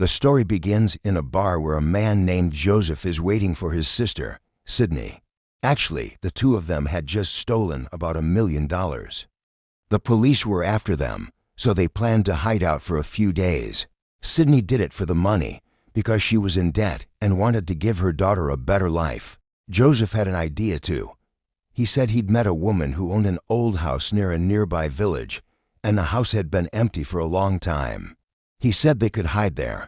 The story begins in a bar where a man named Joseph is waiting for his sister, Sydney. Actually, the two of them had just stolen about $1 million. The police were after them, so they planned to hide out for a few days. Sydney did it for the money, because she was in debt and wanted to give her daughter a better life. Joseph had an idea too. He said he'd met a woman who owned an old house near a nearby village, and the house had been empty for a long time. He said they could hide there.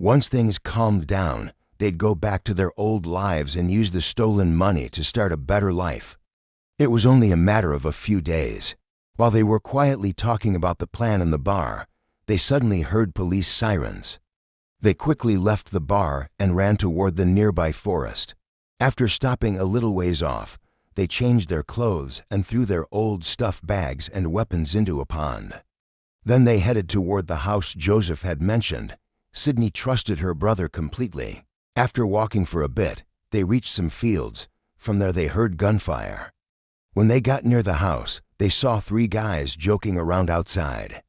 Once things calmed down, they'd go back to their old lives and use the stolen money to start a better life. It was only a matter of a few days. While they were quietly talking about the plan in the bar, they suddenly heard police sirens. They quickly left the bar and ran toward the nearby forest. After stopping a little ways off, they changed their clothes and threw their old stuff bags and weapons into a pond. Then they headed toward the house Joseph had mentioned. Sydney trusted her brother completely. After walking for a bit, they reached some fields. From there they heard gunfire. When they got near the house, they saw 3 guys joking around outside.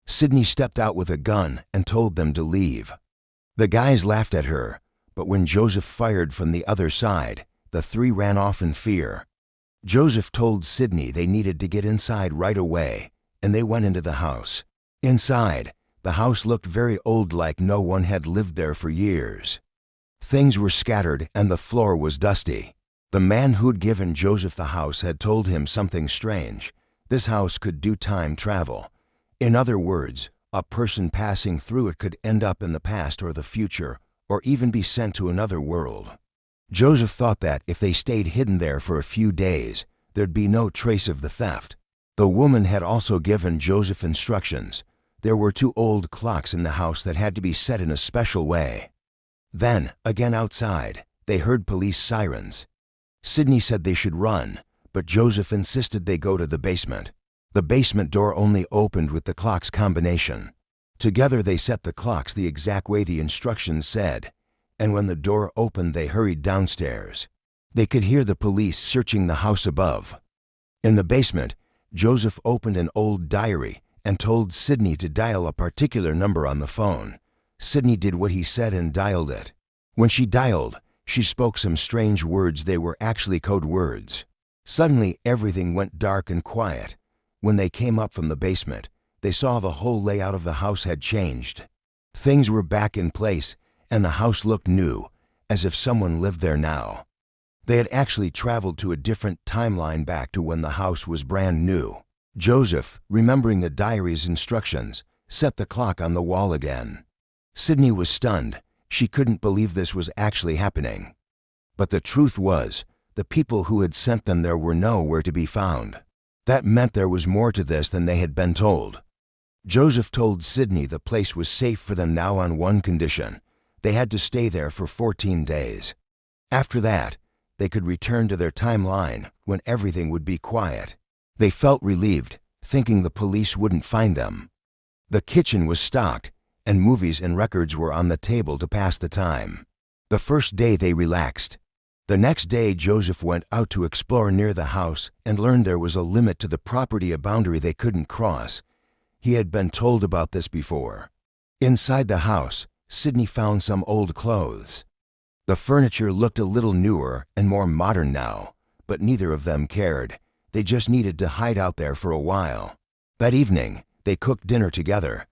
Sydney stepped out with a gun and told them to leave. The guys laughed at her, but when Joseph fired from the other side, the 3 ran off in fear. Joseph told Sydney they needed to get inside right away, and they went into the house. Inside, the house looked very old, like no one had lived there for years. Things were scattered and the floor was dusty. The man who'd given Joseph the house had told him something strange. This house could do time travel. In other words, a person passing through it could end up in the past or the future, or even be sent to another world. Joseph thought that if they stayed hidden there for a few days, there'd be no trace of the theft. The woman had also given Joseph instructions. There were 2 old clocks in the house that had to be set in a special way. Then, again outside, they heard police sirens. Sydney said they should run, but Joseph insisted they go to the basement. The basement door only opened with the clock's combination. Together they set the clocks the exact way the instructions said, and when the door opened they hurried downstairs. They could hear the police searching the house above. In the basement, Joseph opened an old diary and told Sydney to dial a particular number on the phone. Sydney did what he said and dialed it. When she dialed, she spoke some strange words. They were actually code words. Suddenly, everything went dark and quiet. When they came up from the basement, they saw the whole layout of the house had changed. Things were back in place, and the house looked new, as if someone lived there now. They had actually traveled to a different timeline, back to when the house was brand new. Joseph, remembering the diary's instructions, set the clock on the wall again. Sydney was stunned. She couldn't believe this was actually happening. But the truth was, the people who had sent them there were nowhere to be found. That meant there was more to this than they had been told. Joseph told Sydney the place was safe for them now on one condition. They had to stay there for 14 days. After that, they could return to their timeline when everything would be quiet. They felt relieved, thinking the police wouldn't find them. The kitchen was stocked, and movies and records were on the table to pass the time. The first day they relaxed. The next day Joseph went out to explore near the house and learned there was a limit to the property, a boundary they couldn't cross. He had been told about this before. Inside the house, Sydney found some old clothes. The furniture looked a little newer and more modern now, but neither of them cared. They just needed to hide out there for a while. That evening, they cooked dinner together,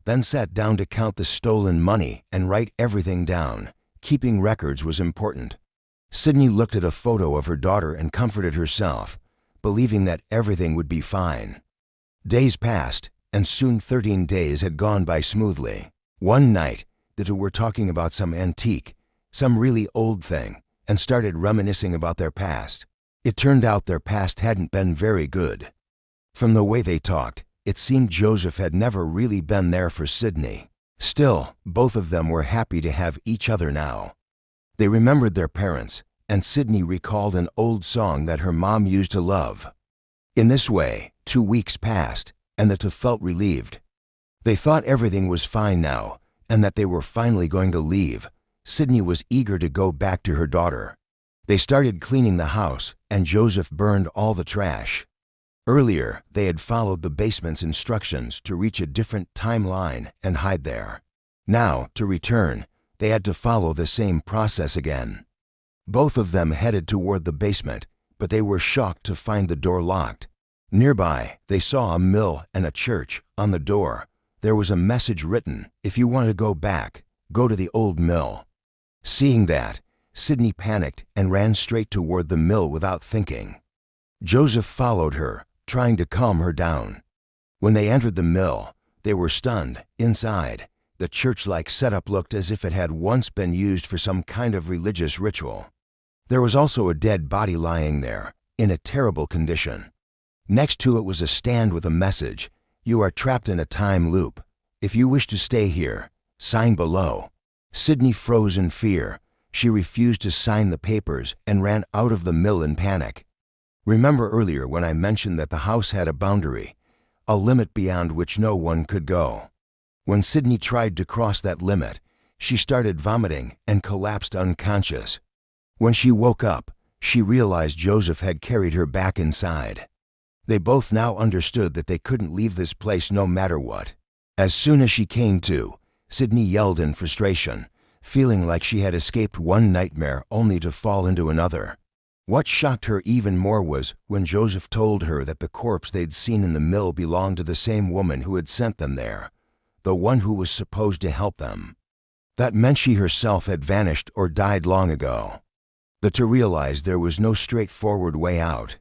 then sat down to count the stolen money and write everything down. Keeping records was important. Sydney looked at a photo of her daughter and comforted herself, believing that everything would be fine. Days passed, and soon 13 days had gone by smoothly. One night, the 2 were talking about some antique, some really old thing, and started reminiscing about their past. It turned out their past hadn't been very good. From the way they talked, it seemed Joseph had never really been there for Sydney. Still, both of them were happy to have each other now. They remembered their parents, and Sydney recalled an old song that her mom used to love. In this way, 2 weeks passed, and the 2 felt relieved. They thought everything was fine now, and that they were finally going to leave. Sydney was eager to go back to her daughter. They started cleaning the house, and Joseph burned all the trash. Earlier, they had followed the basement's instructions to reach a different timeline and hide there. Now, to return, they had to follow the same process again. Both of them headed toward the basement, but they were shocked to find the door locked. Nearby, they saw a mill and a church. On the door, there was a message written, "If you want to go back, go to the old mill." Seeing that, Sydney panicked and ran straight toward the mill without thinking. Joseph followed her, trying to calm her down. When they entered the mill, they were stunned. Inside, the church-like setup looked as if it had once been used for some kind of religious ritual. There was also a dead body lying there, in a terrible condition. Next to it was a stand with a message, "You are trapped in a time loop. If you wish to stay here, sign below." Sydney froze in fear. She refused to sign the papers and ran out of the mill in panic. Remember earlier when I mentioned that the house had a boundary, a limit beyond which no one could go? When Sydney tried to cross that limit, she started vomiting and collapsed unconscious. When she woke up, she realized Joseph had carried her back inside. They both now understood that they couldn't leave this place no matter what. As soon as she came to, Sydney yelled in frustration, feeling like she had escaped one nightmare only to fall into another. What shocked her even more was when Joseph told her that the corpse they'd seen in the mill belonged to the same woman who had sent them there, the one who was supposed to help them. That meant she herself had vanished or died long ago. The two realized there was no straightforward way out.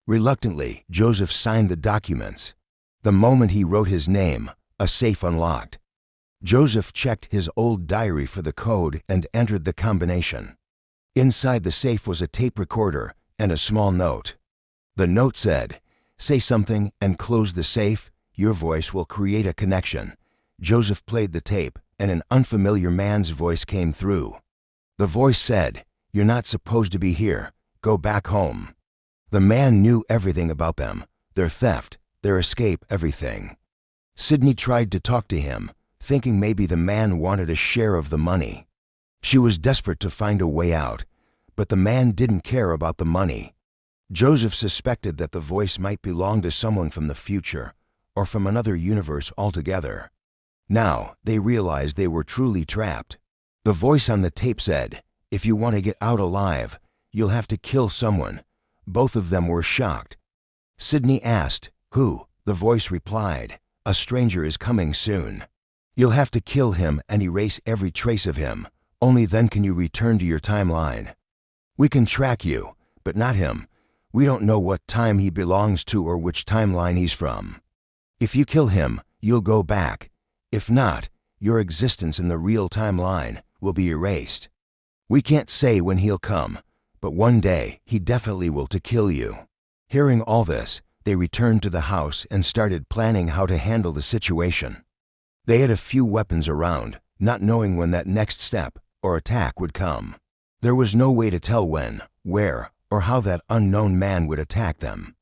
Reluctantly, Joseph signed the documents. The moment he wrote his name, a safe unlocked. Joseph checked his old diary for the code and entered the combination. Inside the safe was a tape recorder and a small note. The note said, "Say something and close the safe. Your voice will create a connection." Joseph played the tape, and an unfamiliar man's voice came through. The voice said, "You're not supposed to be here. Go back home." The man knew everything about them, their theft, their escape, everything. Sydney tried to talk to him, thinking maybe the man wanted a share of the money. She was desperate to find a way out, but the man didn't care about the money. Joseph suspected that the voice might belong to someone from the future, or from another universe altogether. Now, they realized they were truly trapped. The voice on the tape said, "If you want to get out alive, you'll have to kill someone." Both of them were shocked. Sydney asked, "Who?" The voice replied, "A stranger is coming soon. You'll have to kill him and erase every trace of him. Only then can you return to your timeline. We can track you, but not him. We don't know what time he belongs to or which timeline he's from. If you kill him, you'll go back. If not, your existence in the real timeline will be erased. We can't say when he'll come, but one day he definitely will to kill you." Hearing all this, they returned to the house and started planning how to handle the situation. They had a few weapons around, not knowing when that next step or attack would come. There was no way to tell when, where, or how that unknown man would attack them.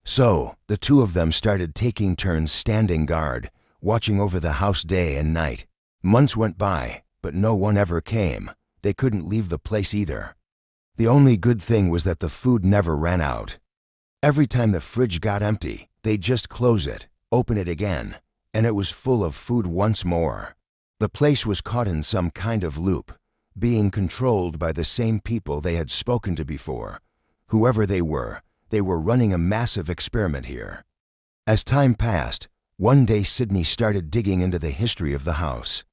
So, the two of them started taking turns standing guard, watching over the house day and night. Months went by, but no one ever came. They couldn't leave the place either. The only good thing was that the food never ran out. Every time the fridge got empty, they'd just close it, open it again, and it was full of food once more. The place was caught in some kind of loop, being controlled by the same people they had spoken to before. Whoever they were running a massive experiment here. As time passed, one day Sydney started digging into the history of the house.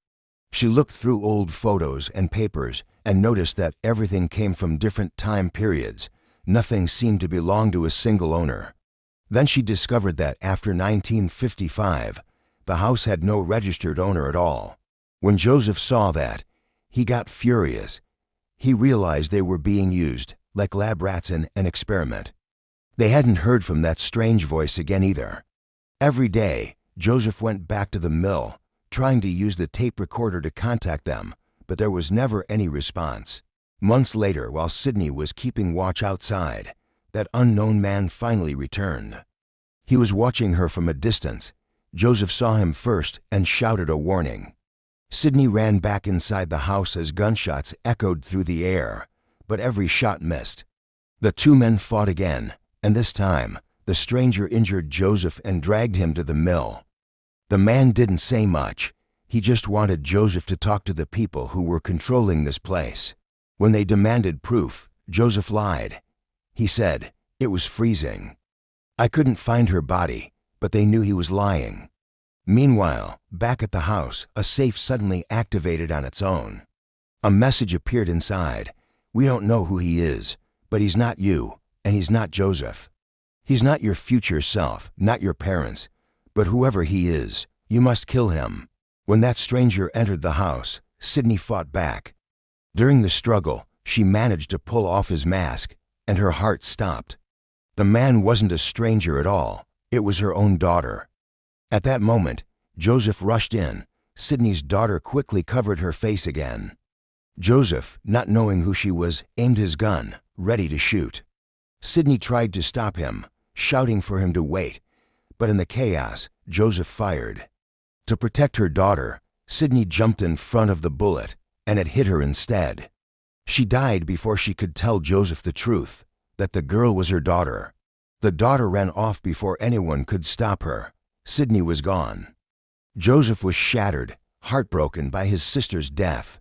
She looked through old photos and papers and noticed that everything came from different time periods. Nothing seemed to belong to a single owner. Then she discovered that after 1955, the house had no registered owner at all. When Joseph saw that, he got furious. He realized they were being used, like lab rats in an experiment. They hadn't heard from that strange voice again either. Every day, Joseph went back to the mill, trying to use the tape recorder to contact them, but there was never any response. Months later, while Sydney was keeping watch outside, that unknown man finally returned. He was watching her from a distance. Joseph saw him first and shouted a warning. Sydney ran back inside the house as gunshots echoed through the air, but every shot missed. The two men fought again, and this time, the stranger injured Joseph and dragged him to the mill. The man didn't say much, He just wanted Joseph to talk to the people who were controlling this place. When they demanded proof, Joseph lied. He said, "It was freezing. I couldn't find her body," but they knew he was lying. Meanwhile, back at the house, a safe suddenly activated on its own. A message appeared inside. "We don't know who he is, but he's not you, and he's not Joseph. He's not your future self, not your parents, but whoever he is, you must kill him." When that stranger entered the house, Sydney fought back. During the struggle, she managed to pull off his mask, and her heart stopped. The man wasn't a stranger at all. It was her own daughter. At that moment, Joseph rushed in. Sydney's daughter quickly covered her face again. Joseph, not knowing who she was, aimed his gun, ready to shoot. Sydney tried to stop him, shouting for him to wait, but in the chaos, Joseph fired. To protect her daughter, Sydney jumped in front of the bullet, and it hit her instead. She died before she could tell Joseph the truth, that the girl was her daughter. The daughter ran off before anyone could stop her. Sydney was gone. Joseph was shattered, heartbroken by his sister's death.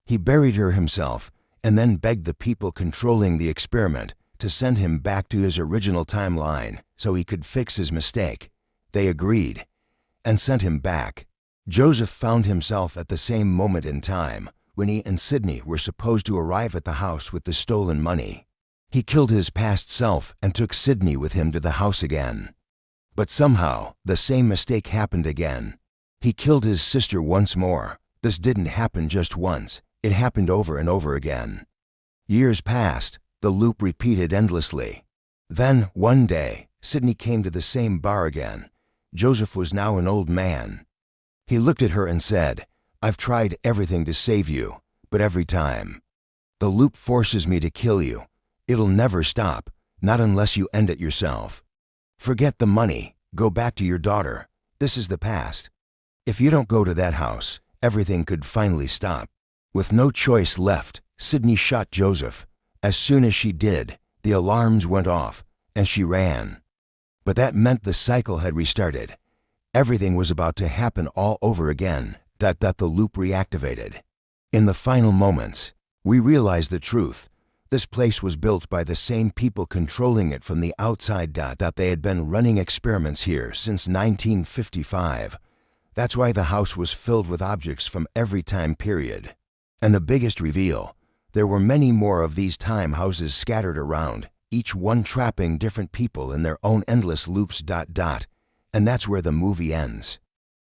He buried her himself, and then begged the people controlling the experiment to send him back to his original timeline so he could fix his mistake. They agreed, and sent him back. Joseph found himself at the same moment in time when he and Sydney were supposed to arrive at the house with the stolen money. He killed his past self and took Sydney with him to the house again. But somehow, the same mistake happened again. He killed his sister once more. This didn't happen just once. It happened over and over again. Years passed. The loop repeated endlessly. Then, one day, Sydney came to the same bar again. Joseph was now an old man. He looked at her and said, "I've tried everything to save you, but every time. The loop forces me to kill you. It'll never stop, not unless you end it yourself. Forget the money. Go back to your daughter. This is the past. If you don't go to that house, everything could finally stop." With no choice left, Sydney shot Joseph. As soon as she did, the alarms went off, and she ran. But that meant the cycle had restarted. Everything was about to happen all over again, that the loop reactivated. In the final moments, we realized the truth. This place was built by the same people controlling it from the outside. They had been running experiments here since 1955. That's why the house was filled with objects from every time period. And the biggest reveal, there were many more of these time houses scattered around, each one trapping different people in their own endless loops. And that's where the movie ends.